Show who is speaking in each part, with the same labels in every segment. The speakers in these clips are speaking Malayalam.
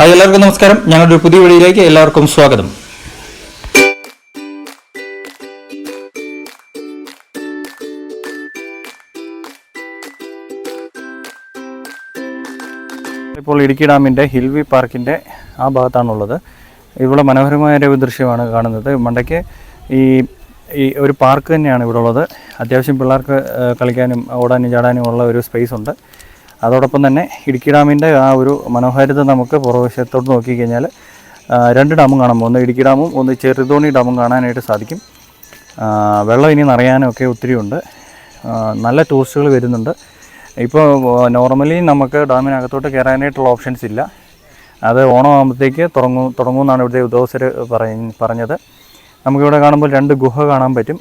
Speaker 1: ഹായ് എല്ലാവർക്കും നമസ്കാരം. ഞങ്ങളുടെ ഒരു പുതിയ വീഡിയോയിലേക്ക് എല്ലാവർക്കും സ്വാഗതം. ഇപ്പോൾ ഇടുക്കി ഡാമിൻ്റെ ഹിൽവി പാർക്കിൻ്റെ ആ ഭാഗത്താണുള്ളത്. ഇവിടെ മനോഹരമായ ഒരു ദൃശ്യമാണ് കാണുന്നത്. മണ്ടയ്ക്ക് ഈ ഒരു പാർക്ക് തന്നെയാണ് ഇവിടെ ഉള്ളത്. അത്യാവശ്യം പിള്ളേർക്ക് കളിക്കാനും ഓടാനും ചാടാനും ഉള്ള ഒരു സ്പേസ് ഉണ്ട്. അതോടൊപ്പം തന്നെ ഇടുക്കി ഡാമിൻ്റെ ആ ഒരു മനോഹാരിത നമുക്ക് പുറവശത്തോട്ട് നോക്കിക്കഴിഞ്ഞാൽ രണ്ട് ഡാമും കാണാം. ഒന്ന് ഇടുക്കി ഡാമും ഒന്ന് ചെറുതോണി ഡാമും കാണാനായിട്ട് സാധിക്കും. വെള്ളം ഇനി നിറയാനൊക്കെ ഒത്തിരി ഉണ്ട്. നല്ല ടൂറിസ്റ്റുകൾ വരുന്നുണ്ട്. ഇപ്പോൾ നോർമലി നമുക്ക് ഡാമിനകത്തോട്ട് കയറാനായിട്ടുള്ള ഓപ്ഷൻസ് ഇല്ല. അത് ഓണം ആകുമ്പോഴത്തേക്ക് തുടങ്ങുമെന്നാണ് ഇവിടുത്തെ ഉദ്യോഗസ്ഥർ പറഞ്ഞത്. നമുക്കിവിടെ കാണുമ്പോൾ രണ്ട് ഗുഹ കാണാൻ പറ്റും.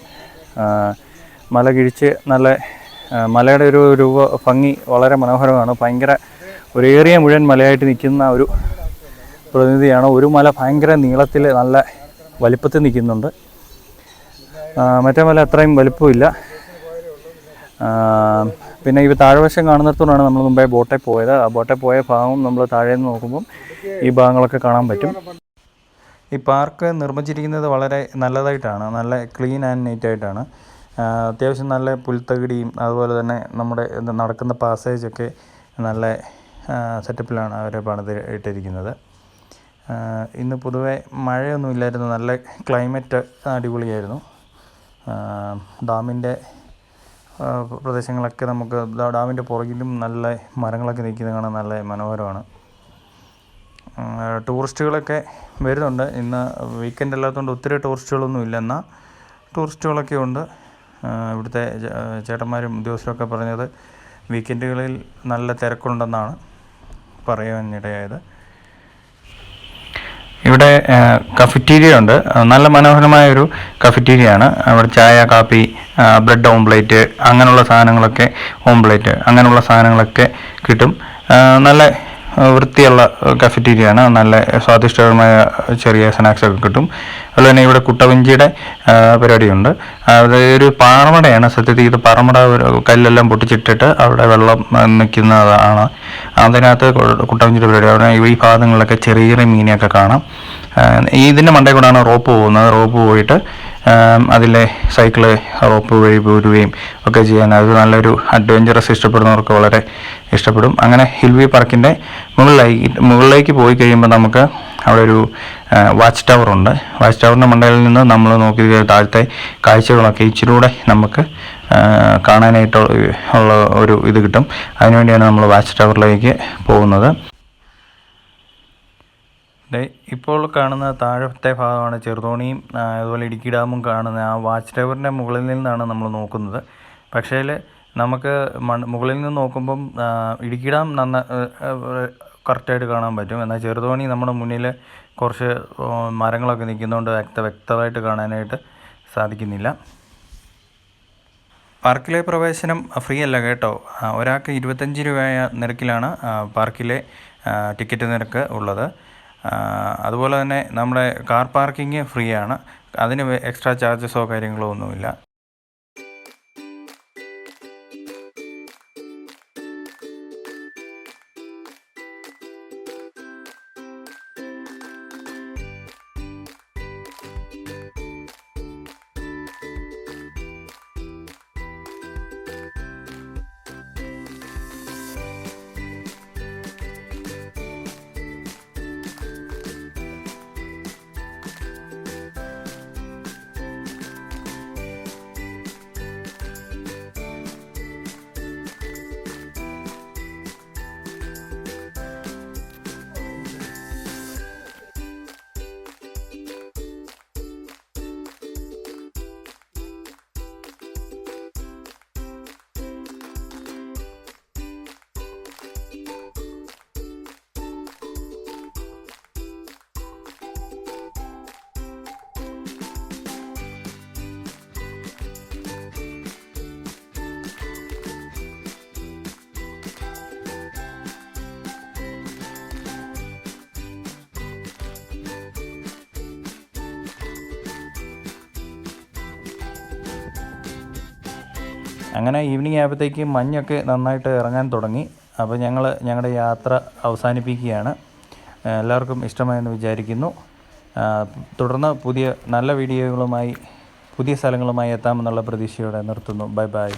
Speaker 1: മല കിഴിച്ച് നല്ല മലയുടെ ഒരു ഭംഗി വളരെ മനോഹരമാണ്. ഭയങ്കര ഒരു ഏറിയ മുഴുവൻ മലയായിട്ട് നിൽക്കുന്ന ഒരു പ്രതിനിധിയാണ്. ഒരു മല ഭയങ്കര നീളത്തിൽ നല്ല വലിപ്പത്തിൽ നിൽക്കുന്നുണ്ട്. മറ്റേ മല അത്രയും വലിപ്പമില്ല. പിന്നെ ഈ താഴ്വശം കാണുന്നിടത്തോടാണ് നമ്മൾ മുമ്പേ ബോട്ടിൽ പോയത്. ആ ബോട്ടിൽ പോയ ഭാഗം നമ്മൾ താഴെ നിന്ന് നോക്കുമ്പം ഈ ഭാഗങ്ങളൊക്കെ കാണാൻ പറ്റും. ഈ പാർക്ക് നിർമ്മിച്ചിരിക്കുന്നത് വളരെ നല്ലതായിട്ടാണ്. നല്ല ക്ലീൻ ആൻഡ് നീറ്റായിട്ടാണ്. അത്യാവശ്യം നല്ല പുൽത്തകിടിയും അതുപോലെ തന്നെ നമ്മുടെ നടക്കുന്ന പാസേജൊക്കെ നല്ല സെറ്റപ്പിലാണ് അവർ പണിത് ഇട്ടിരിക്കുന്നത്. ഇന്ന് പൊതുവെ മഴയൊന്നും ഇല്ലായിരുന്നു. നല്ല ക്ലൈമറ്റ് അടിപൊളിയായിരുന്നു. ഡാമിൻ്റെ പ്രദേശങ്ങളൊക്കെ നമുക്ക് ഡാമിൻ്റെ പുറകിലും നല്ല മരങ്ങളൊക്കെ നിൽക്കുന്നത് കാണാൻ നല്ല മനോഹരമാണ്. ടൂറിസ്റ്റുകളൊക്കെ വരുന്നുണ്ട്. ഇന്ന് വീക്കെൻഡ് അല്ലാത്തതുകൊണ്ട് ഒത്തിരി ടൂറിസ്റ്റുകളൊന്നും ഇല്ല. എന്നാൽ ടൂറിസ്റ്റുകളൊക്കെ ഉണ്ട്. ഇവിടുത്തെ ചേട്ടന്മാരും ഉദ്യോഗസ്ഥരൊക്കെ പറഞ്ഞത് വീക്കെൻഡുകളിൽ നല്ല തിരക്കുണ്ടെന്നാണ് പറയാനിടയായത്. ഇവിടെ കഫറ്റീരിയ ഉണ്ട്. നല്ല മനോഹരമായൊരു കഫറ്റീരിയയാണ്. അവിടെ ചായ, കാപ്പി, ബ്രെഡ് ഓംപ്ലേറ്റ് അങ്ങനെയുള്ള സാധനങ്ങളൊക്കെ അങ്ങനെയുള്ള സാധനങ്ങളൊക്കെ കിട്ടും. നല്ല വൃത്തിയുള്ള കഫറ്റീരിയയാണ്. നല്ല സ്വാദിഷ്ടമായ ചെറിയ സ്നാക്സൊക്കെ കിട്ടും. അതുപോലെ തന്നെ ഇവിടെ കുട്ടവഞ്ചിയുടെ പരിപാടിയുണ്ട്. അത് ഒരു പാറമടയാണ്. സത്യത്തിൽ ഇത് പാറമട കല്ലെല്ലാം പൊട്ടിച്ചിട്ടിട്ട് അവിടെ വെള്ളം നിൽക്കുന്നതാണ്. അതിനകത്ത് കുട്ടവഞ്ചിയുടെ പരിപാടി. അവിടെ ഈ ഭാഗങ്ങളിലൊക്കെ ചെറിയ ചെറിയ മീനെയൊക്കെ കാണാം. ഇതിൻ്റെ മണ്ടയിൽ കൂടെയാണ് റോപ്പ് പോകുന്നത്. റോപ്പ് പോയിട്ട് അതിലെ സൈക്കിള് റോപ്പ് വഴി പോരുകയും ഒക്കെ ചെയ്യാൻ അത് നല്ലൊരു അഡ്വഞ്ചറസ് ഇഷ്ടപ്പെടുന്നവർക്ക് വളരെ ഇഷ്ടപ്പെടും. അങ്ങനെ ഹിൽവി പാർക്കിൻ്റെ മുകളിലേക്ക് പോയി കഴിയുമ്പോൾ നമുക്ക് അവിടെ ഒരു വാച്ച് ടവറുണ്ട്. വാച്ച് ടവറിൻ്റെ മണ്ടയിൽ നിന്ന് നമ്മൾ നോക്കി താഴത്തെ കാഴ്ചകളൊക്കെ ഇച്ചിരൂടെ നമുക്ക് കാണാനായിട്ട് ഉള്ള ഒരു ഇത് കിട്ടും. അതിനുവേണ്ടിയാണ് നമ്മൾ വാച്ച് ടവറിലേക്ക് പോകുന്നത്. ഇപ്പോൾ കാണുന്ന താഴത്തെ ഭാഗമാണ് ചെറുതോണിയും അതുപോലെ ഇടുക്കി ഡാമും കാണുന്ന ആ വാച്ച് ടവറിൻ്റെ മുകളിൽ നിന്നാണ് നമ്മൾ നോക്കുന്നത്. പക്ഷേ നമുക്ക് മുകളിൽ നിന്ന് നോക്കുമ്പം ഇടുക്കി ഡാം കറക്റ്റായിട്ട് കാണാൻ പറ്റും. എന്നാൽ ചെറുതോണി നമ്മുടെ മുന്നിൽ കുറച്ച് മരങ്ങളൊക്കെ നിൽക്കുന്നതുകൊണ്ട് വ്യക്തമായിട്ട് കാണാനായിട്ട് സാധിക്കുന്നില്ല. പാർക്കിലെ പ്രവേശനം ഫ്രീ അല്ല കേട്ടോ. ഒരാൾക്ക് 25 രൂപ നിരക്കിലാണ് പാർക്കിലെ ടിക്കറ്റ് നിരക്ക് ഉള്ളത്. അതുപോലെ തന്നെ നമ്മുടെ കാർ പാർക്കിംഗ് ഫ്രീ ആണ്. അതിന് എക്സ്ട്രാ ചാർജസോ കാര്യങ്ങളോ ഒന്നുമില്ല. അങ്ങനെ ഈവനിങ് ആയപ്പോഴത്തേക്ക് മഞ്ഞൊക്കെ നന്നായിട്ട് ഇറങ്ങാൻ തുടങ്ങി. അപ്പോൾ ഞങ്ങൾ ഞങ്ങളുടെ യാത്ര അവസാനിപ്പിക്കുകയാണ്. എല്ലാവർക്കും ഇഷ്ടമായെന്ന് വിചാരിക്കുന്നു. തുടർന്ന് പുതിയ നല്ല വീഡിയോകളുമായി പുതിയ സ്ഥലങ്ങളുമായി എത്താമെന്നുള്ള പ്രതീക്ഷയോടെ നിർത്തുന്നു. Bye bye.